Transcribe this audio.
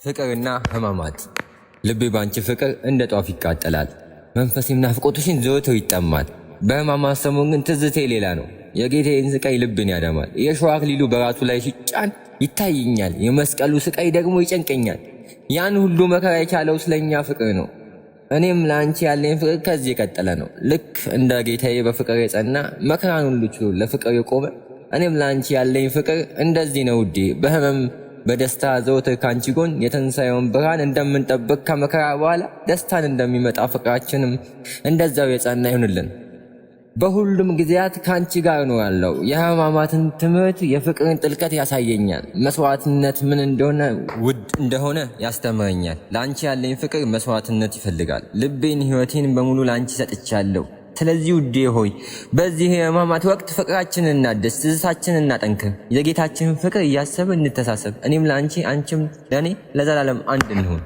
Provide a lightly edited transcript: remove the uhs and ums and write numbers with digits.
ፍቅርና ህማማት ልቤ ባንቺ ፍቅር እንደ ጧፍ ይቃጠላል። መንፈሴም ናፍቆትሽን ዘወትር ይጠማል። በህማማት ሰሞን ግን ትዝቴ ሌላ ነው። የጌታዬን ስቃይ ልብን ያደማል። የሾህ አክሊሉ በራሱ ላይ ሲጫን ይታየኛል። የመስቀሉ ስቃይ ደግሞ ይጨንቀኛል። ያን ሁሉ መከራ የቻለው ስለኛ ፍቅር ነው። እኔም ለአንቺ ያለኝ ፍቅር ከዚህ የቀጠለ ነው። ልክ እንደ ጌታዬ በፍቅር የጸና መከራን ሁሉ ችሎ ለፍቅር የቆመ እኔም ለአንቺ ያለኝ ፍቅር እንደዚህ ነው ውዴ። በህመም በደስታ ዘወትር ካንቺ ጎን የትንሣኤውን ብርሃን እንደምንጠብቅ ከመከራ በኋላ ደስታን እንደሚመጣ ፍቅራችንም እንደዛው የጸና ይሁንልን። በሁሉም ጊዜያት ካንቺ ጋር እኖራለሁ። የህማማትን ትምህርት የፍቅርን ጥልቀት ያሳየኛል። መስዋዕትነት ምን እንደሆነ ውድ እንደሆነ ያስተምረኛል። ለአንቺ ያለኝ ፍቅር መስዋዕትነት ይፈልጋል። ልቤን ሕይወቴን በሙሉ ለአንቺ ሰጥቻለሁ። ስለዚህ ውዴ ሆይ በዚህ የህማማት ወቅት ፍቅራችንን እናድስ፣ ትዝታችንን እናጠንክር። የጌታችንን ፍቅር እያሰብን እንተሳሰብ። እኔም ለአንቺ አንቺም ለእኔ ለዘላለም አንድ እንሁን።